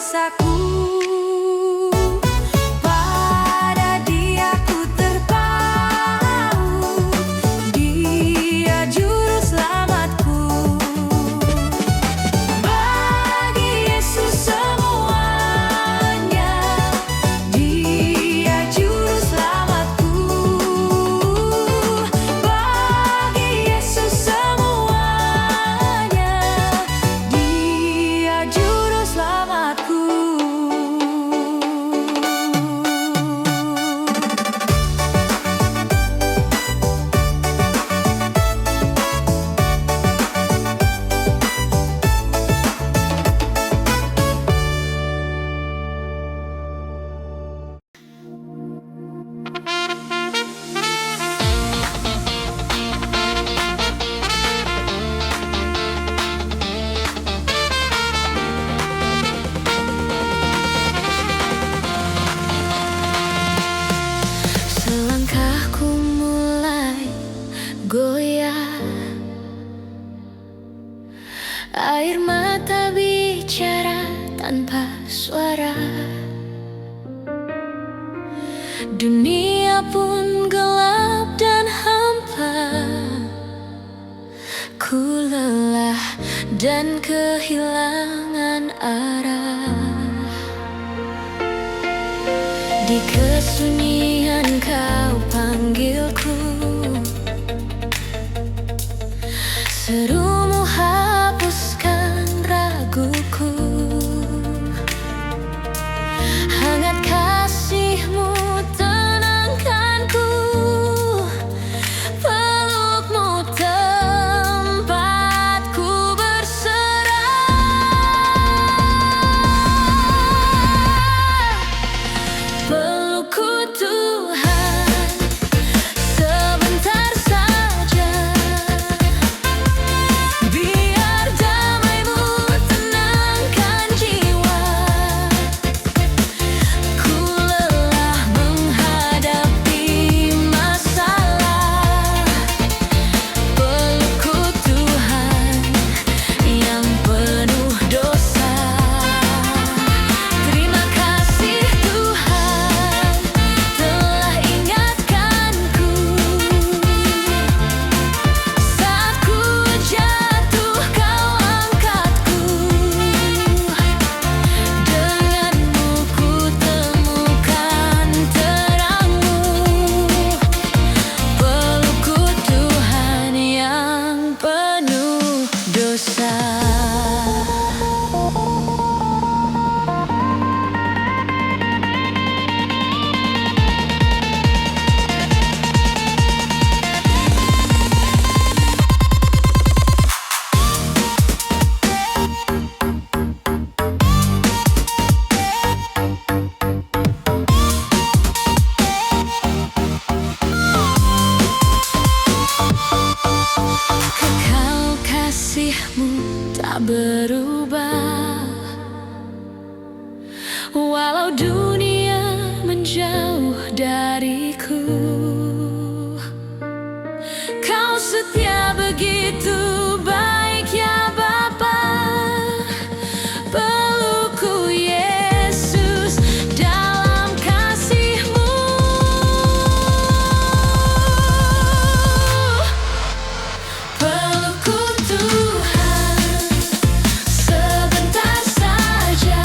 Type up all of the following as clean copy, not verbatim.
dosaku. Pada Dia ku terpaut, Dia juru selamatku. Bagi Yesus semuanya, Dia juru selamatku. Bagi Yesus semuanya, Dia juru selamatku. Selangkahku mulai goyah, air mata bicara tanpa suara. Dunia pun gelap dan hampa. Ku lelah dan kehilangan arah. Di kesunyian Kau panggilku, serumu hapuskan raguku. Hangat kasih-Mu tenangkanku, peluk-Mu tempatku berserah. Pelukku Tuhan, sebentar saja, biar damai-Mu tenangkan jiwa. Ku lelah menghadapi masalah. Pelukku Tuhan yang penuh dosa. Terima kasih Tuhan telah ingatkanku. Saat ku jatuh Kau angkatku. Denganmu ku temukan terang-Mu. Pelukku Tuhan yang penuh dosa. Kekal kasih-Mu tak berubah, walau dunia menjauh dariku. Kau setia begitu baik ya Bapa. Pelukku Yesus dalam kasih-Mu. Pelukku Tuhan, sebentar saja,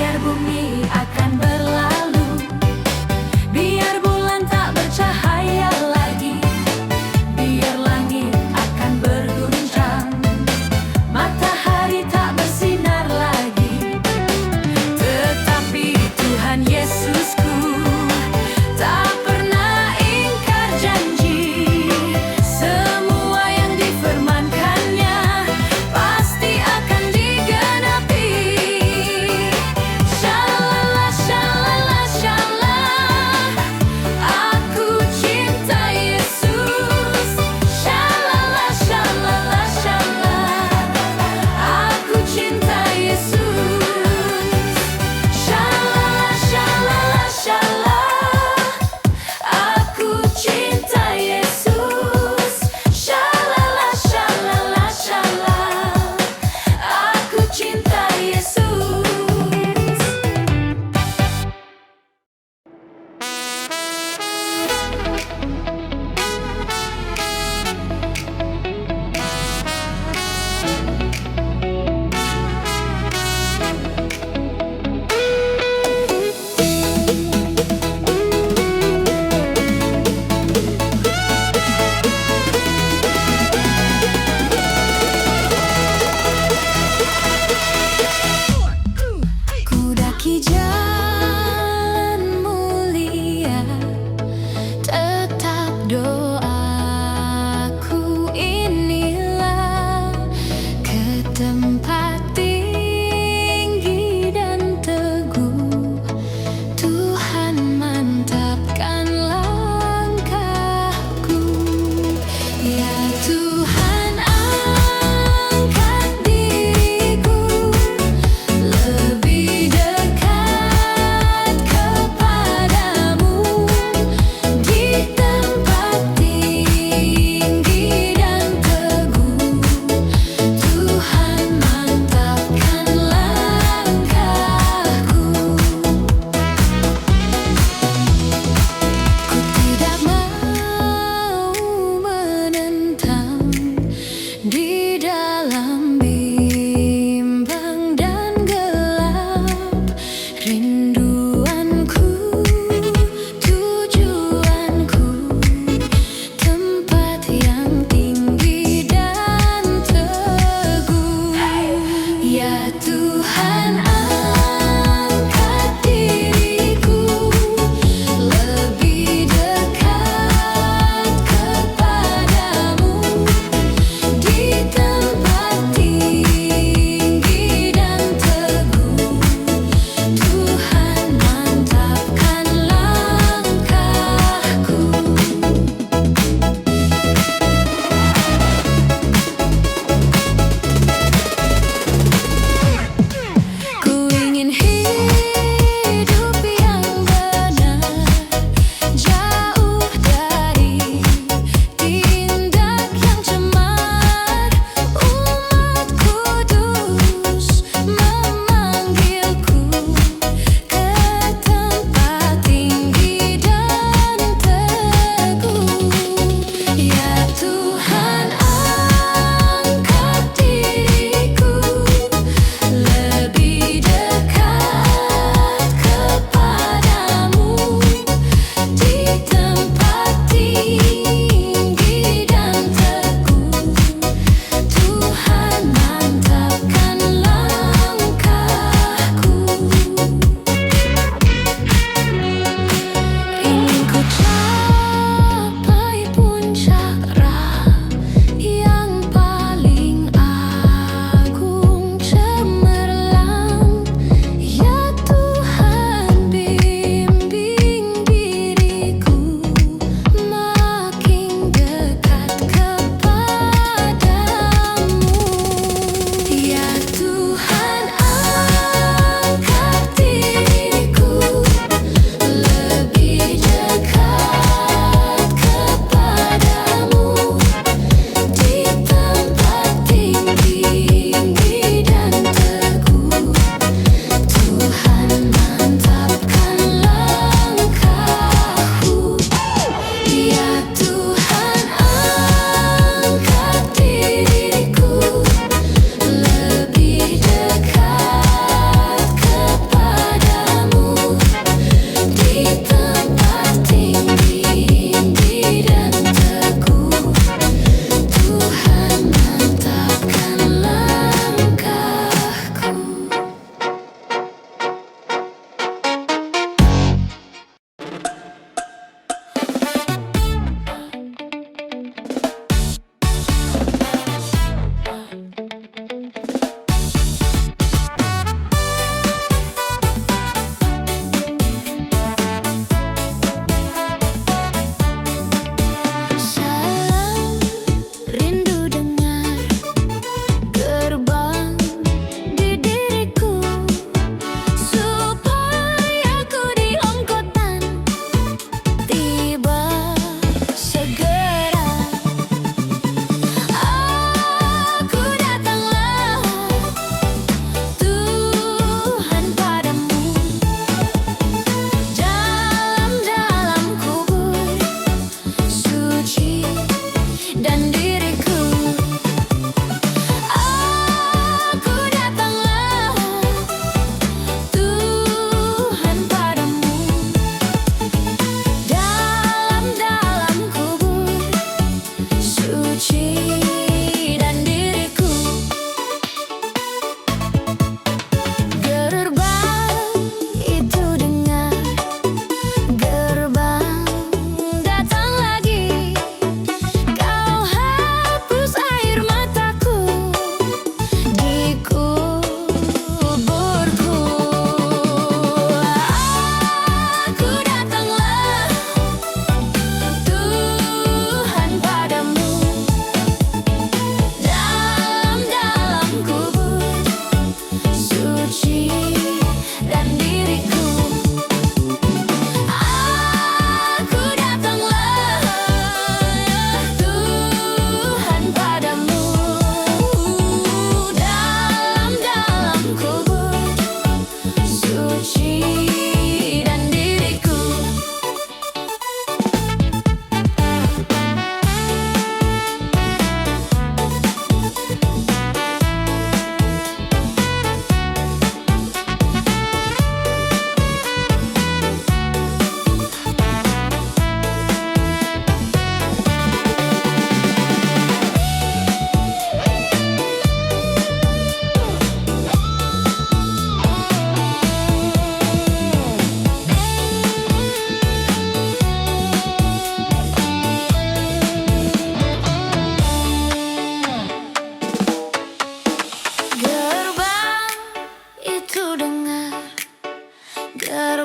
Biar bumi akan berlalu, biar bulan tak bercahaya lagi, biar langit akan berguncang, matahari tak bersinar lagi. Tetapi Tuhan Yesusku tak pernah ingkar janji. Semua yang difirmankannya pasti akan digenapi. Shalala, shalala, shalala, aku cinta Yesus. Shalala, shalala, shalala, aku cinta Yesus. Shalala, shalala, shalala, aku cinta Yesus. Shalala, shalala, shalala, aku cinta Yesus. Ku daki jalan mulia, tetap doaku inilah, ke tempat tinggi dan teguh. Tuhan mantapkan langkahku. Ya Tuhan, angkat diriku lebih dekat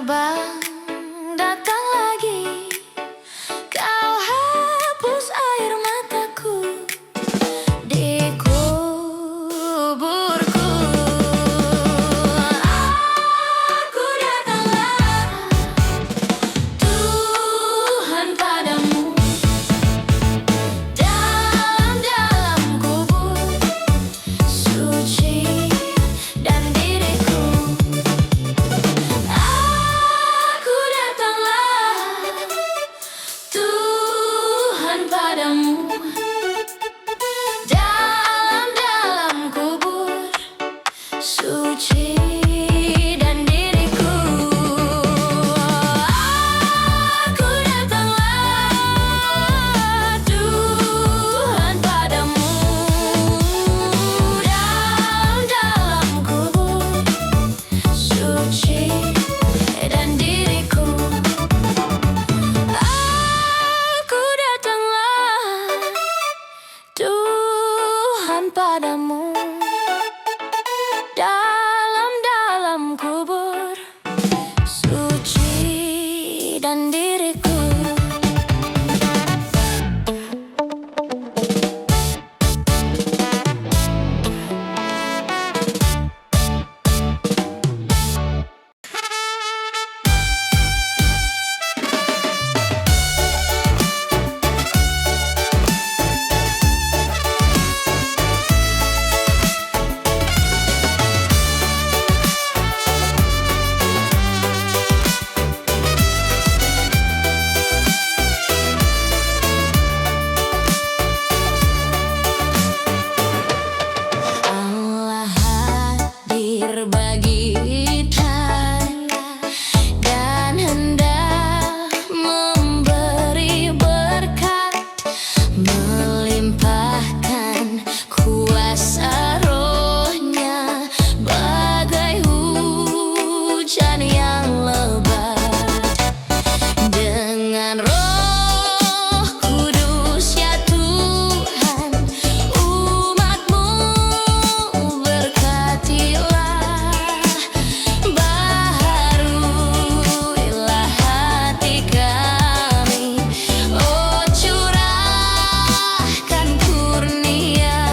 terbang datang lagi, kau hapus air mataku di kuburku. Aku datanglah Tuhan padamu, dalam kubur suci dan diriku. Aku datanglah Tuhan padamu, dalam kubur suci dan diriku. Aku datanglah Tuhan padamu, dalam kubur suci dan diriku. Aku datanglah Tuhan padamu, dalam kubur suci dan diriku. Allah hadir bagi kita dan hendak memberi berkat, melimpahkan kuasa Roh-Nya bagai hujan yang lebat. Dengan Roh Kudus ya Tuhan, umat-Mu berkatilah, baharuilah hati kami, oh curahkan kurnia.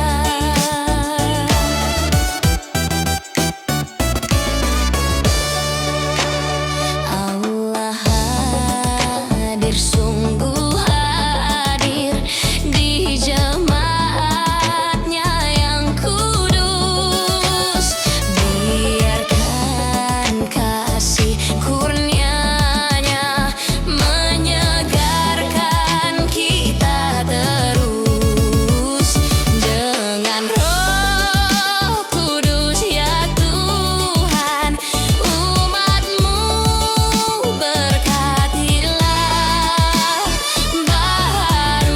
Allah hadir, sungguh hadir di jemaat-Nya yang kudus. Biarkan kasih kurnia-Nya menyegarkan kita terus. Dengan Roh Kudus ya Tuhan, umat-Mu berkatilah, baharuilah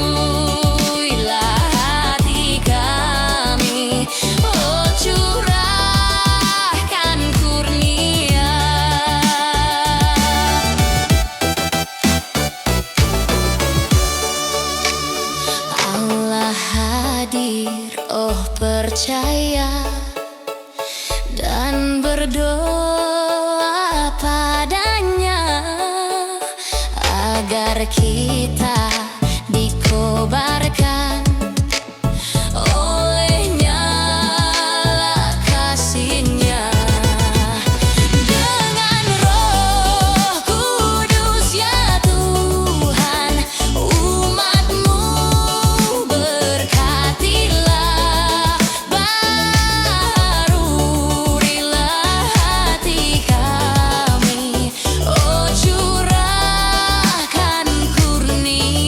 hati kami, oh curahkan kurnia. Allah hadir, oh percaya dan berdoa padanya, agar kita dikobarkan oleh nyala kasih-Nya. Dengan Roh Kudus ya Tuhan, umat-Mu berkatilah, baharuilah hati kami, oh curahkan kurnia.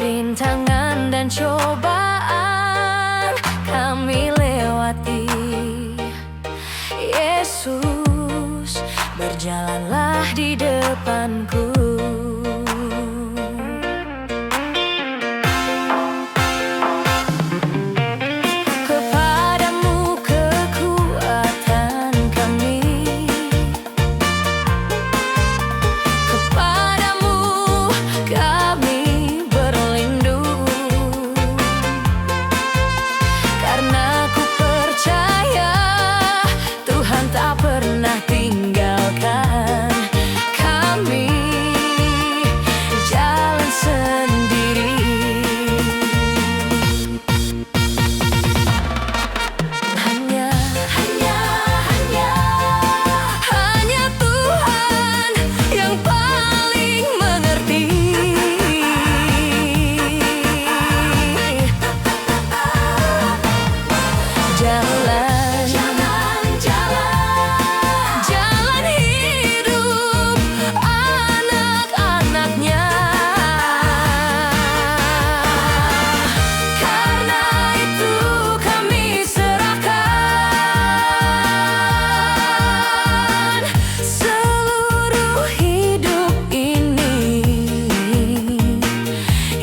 rintangan dan cobaan kami lewati. Yesus, berjalanlah di depanku. Kepadamu kekuatan kami, kepadamu kami berlindung, karena ku percaya Tuhan tak pernah tinggalkan kami jalan sendiri. Hanya Tuhan yang paling mengerti. Jalan hidup anak-anaknya. Karena itu kami serahkan seluruh hidup ini.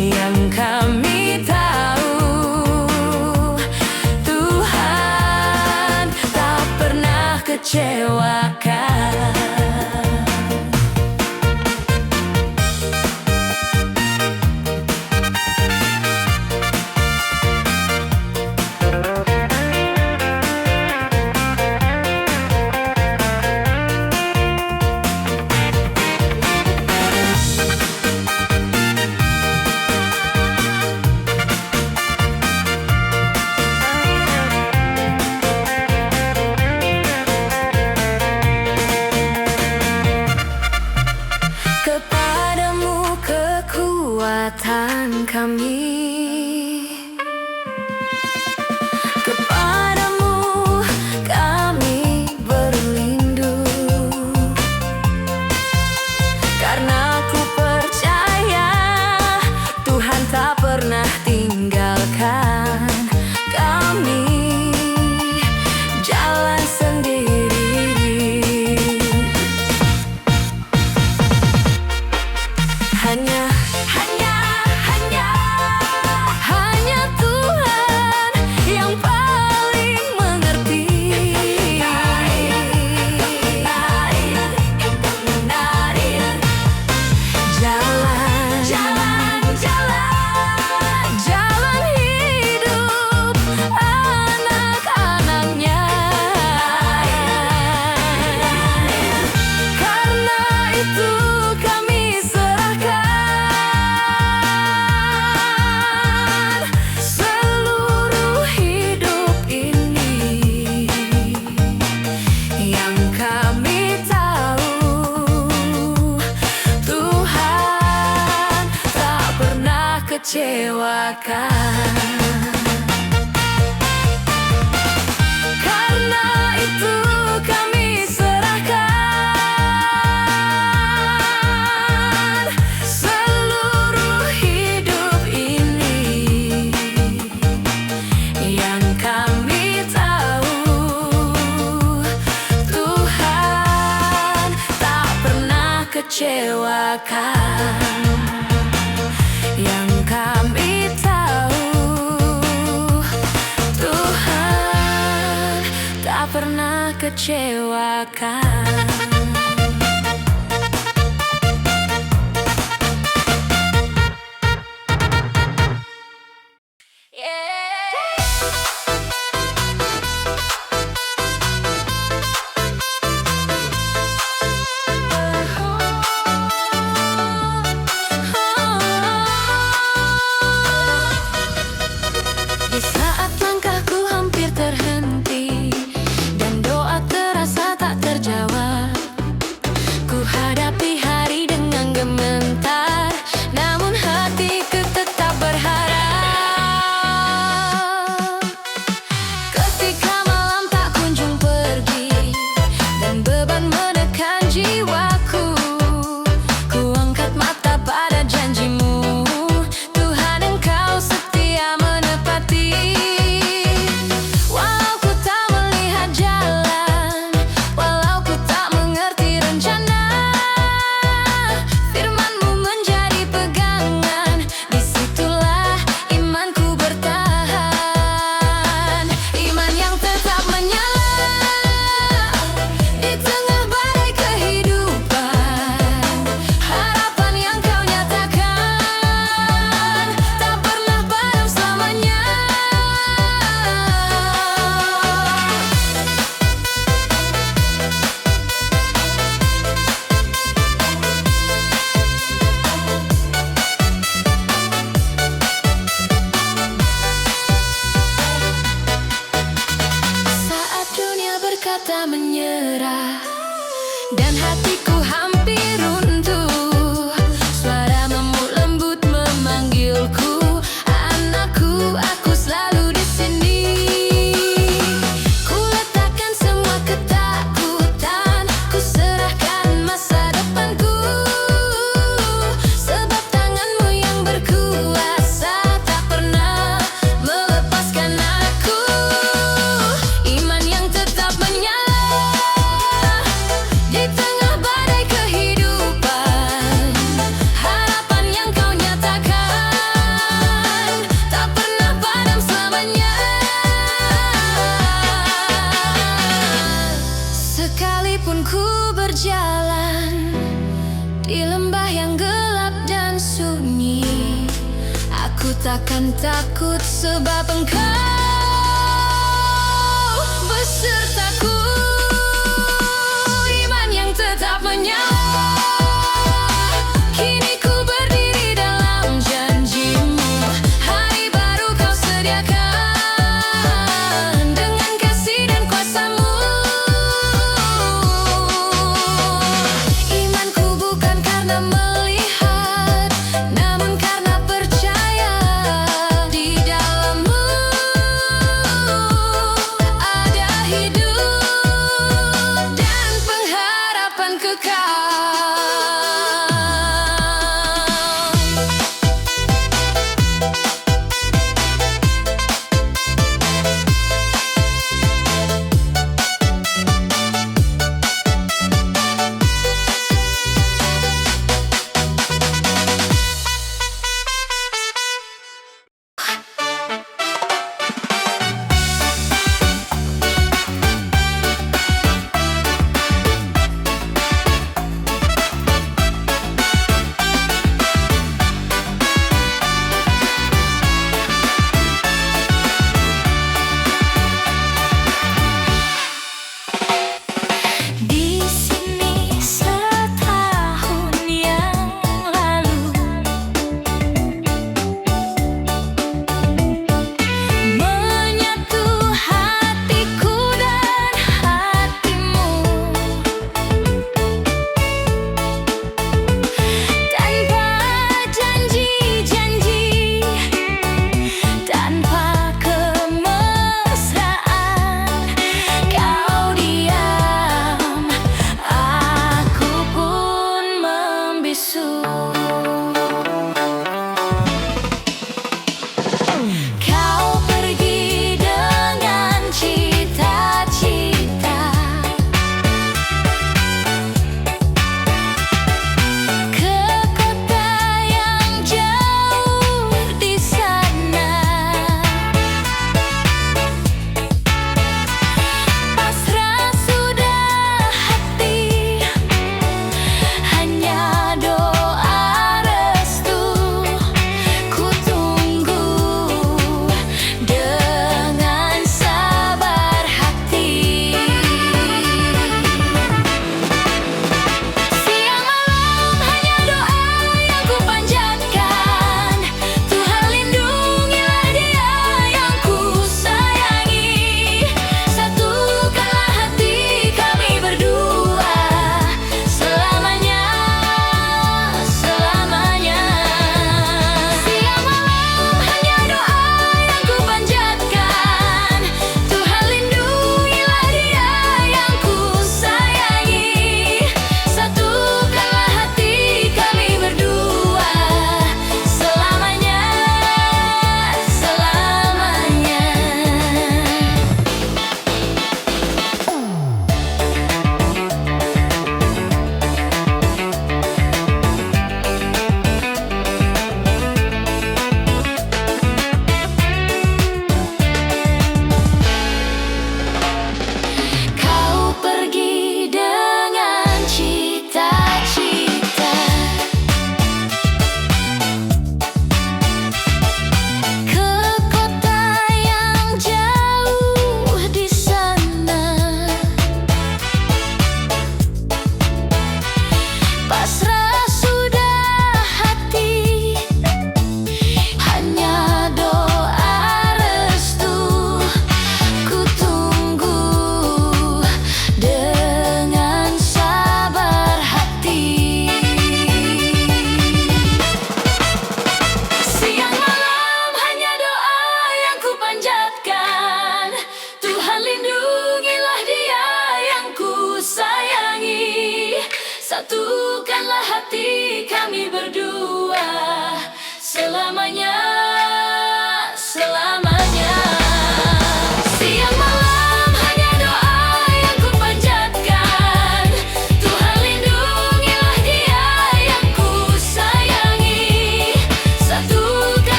Yang kami tahu Tuhan tak pernah kecewakan. Kepadamu kekuatan kami, kepadamu kami berlindung, karena ku percaya Tuhan tak pernah tinggalkan kami jalan sendiri. Hanya Tuhan yang paling mengerti. Jalan hidup anak-anaknya. Karena itu kami serahkan seluruh hidup ini. Yang kami tahu Tuhan tak pernah kecewakan. Karena itu kami serahkan seluruh hidup ini. Yang kami tahu Tuhan tak pernah kecewakan. Yang kami tahu Tuhan tak pernah kecewakan. Di saat langkahku hampir terhenti dan doa terasa tak terjawab, Aku takkan takut sebab Engkau besertaku. Iman yang tetap menyala, kini ku berdiri dalam janji-Mu. Hari baru Kau sediakan dengan kasih dan kuasa-Mu. Imanku bukan karena melihat, namun karena percaya di dalam-Mu.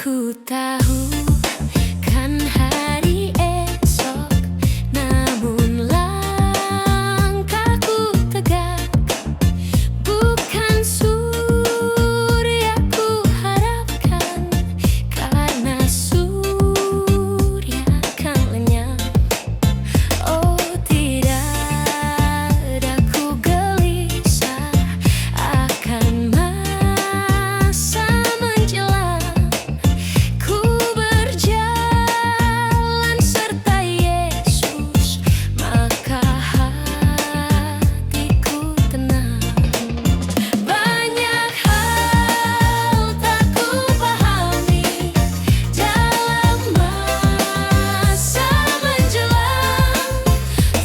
ku tahu kan hari esok, namun langkahku tegak. Bukan surya ku harapkan, karena surya kan lenyap. Oh tidak ada ku gelisah akan masa menjelang. Ku berjalan serta Yesus, maka hatiku tenang. Banyak hal tak ku pahami dalam masa menjelang,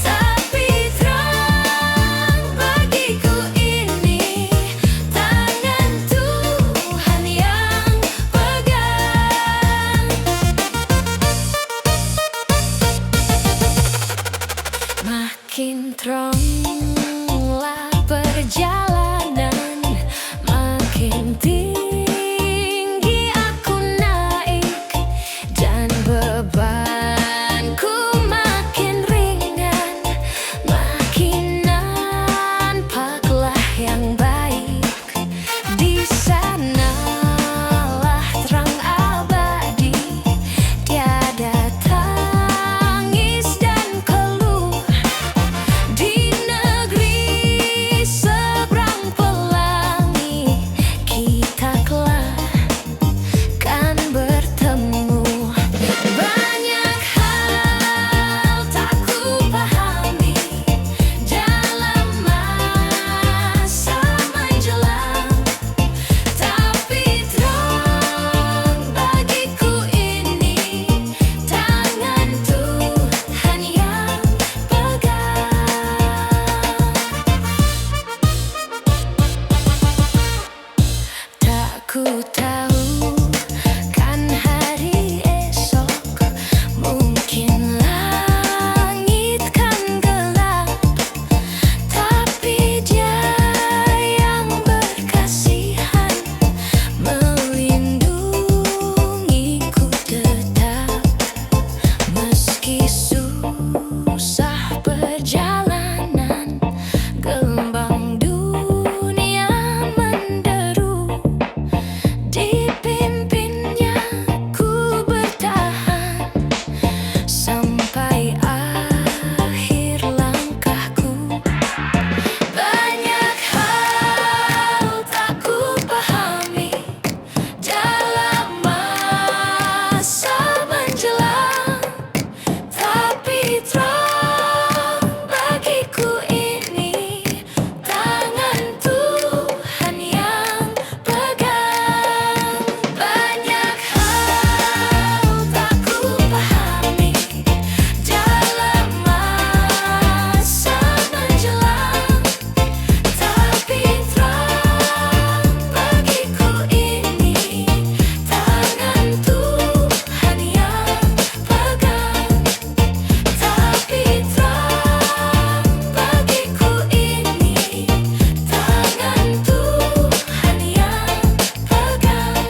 tapi terang bagiku ini tangan Tuhan yang pegang. Makin teranglah perjalanan, makin tinggi aku naik, dan bebanku makin ringan. Makin nampaklah yang baik, di sanalah terang abadi, tiada tangis dan keluh. Di negeri seberang pelangi, kita kelak kan bertemu. Banyak hal tak ku pahami dalam masa menjelang, tapi terang bagiku ini tangan Tuhan yang pegang. Tak ku tahu kan hari esok, mungkin langit kan gelap, tapi Dia yang berkasihan melindungiku tetap. Meski susah perjalanan, gelombang dunia menderu, dipimpinnya ku bertahan sampai akhir langkahku. Banyak hal tak ku pahami dalam masa menjelang, tapi terang bagiku ini tangan Tuhan yang pegang. Banyak hal tak ku pahami dalam masa menjelang, tapi terang bagiku ini tangan Tuhan yang pegang. Tapi terang bagiku ini tangan Tuhan yang pegang.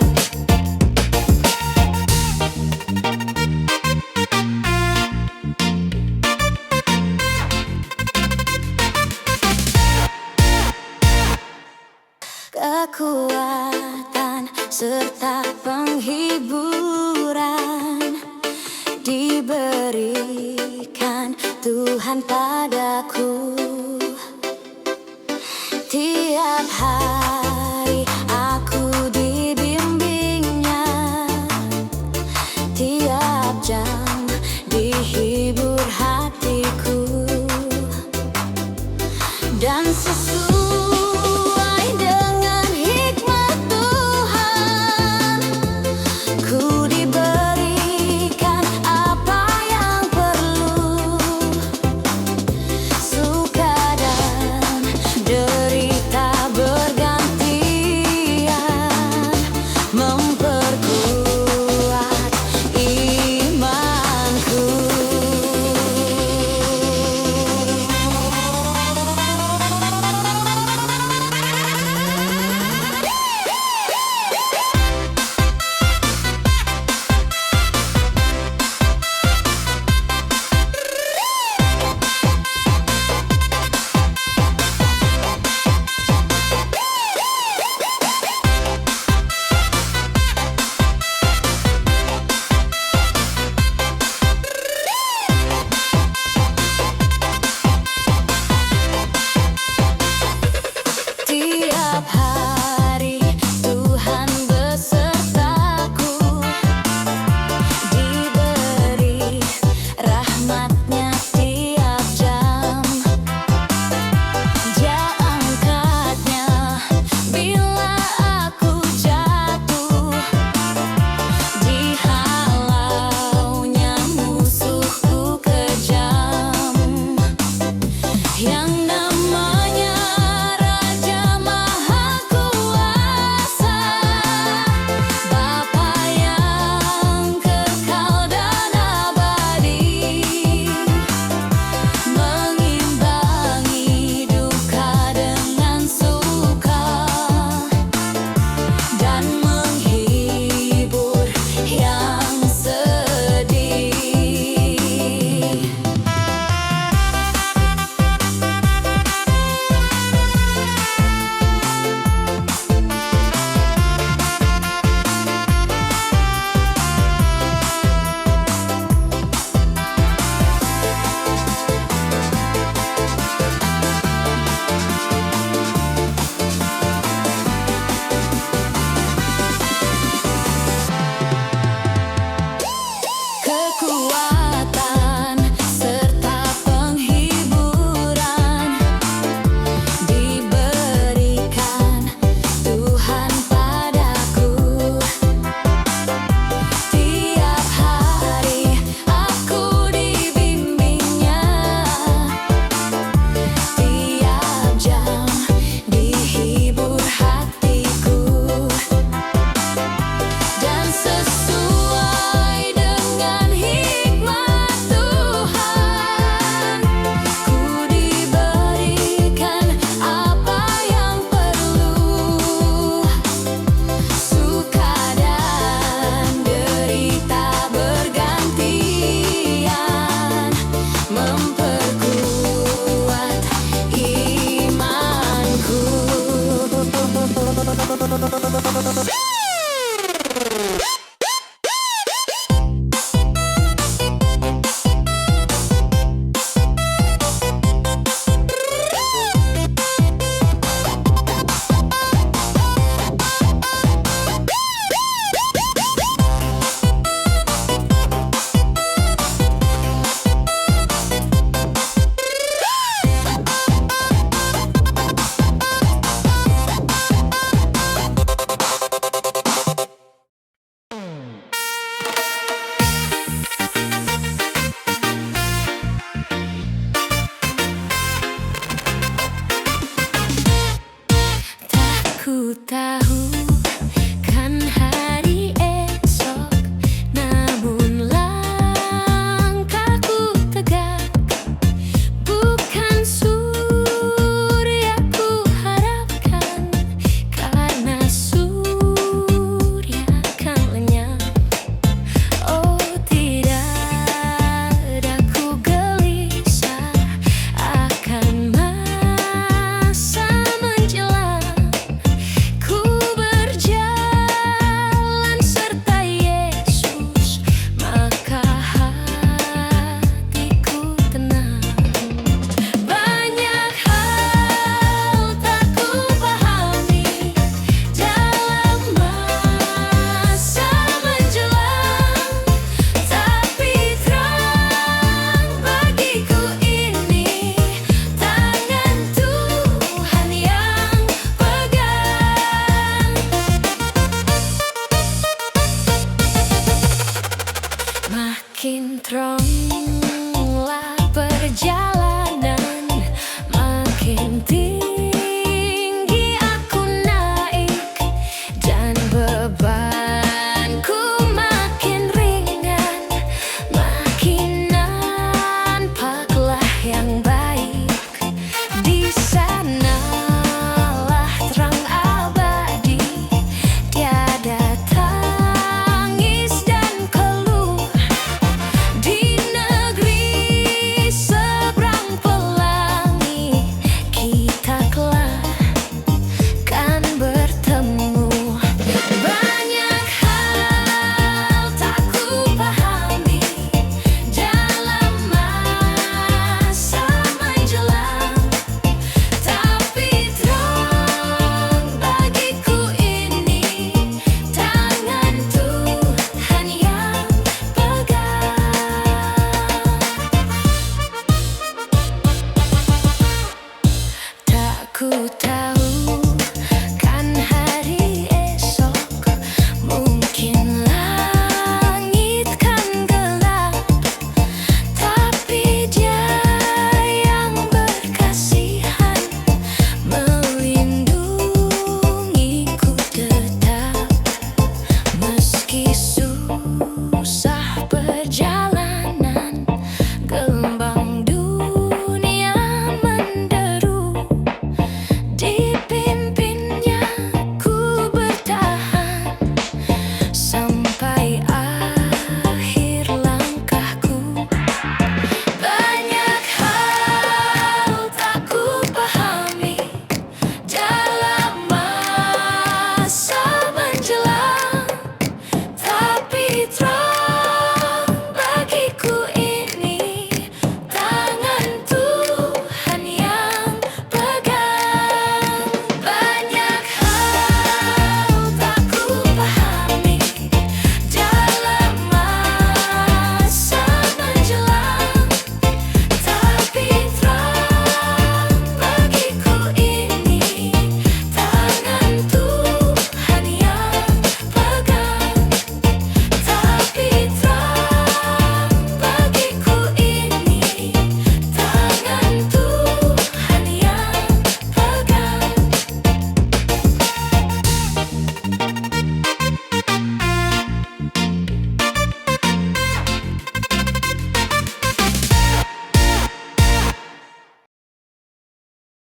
Kekuatan serta penghiburan diberikan Tuhan padaku tiap hari.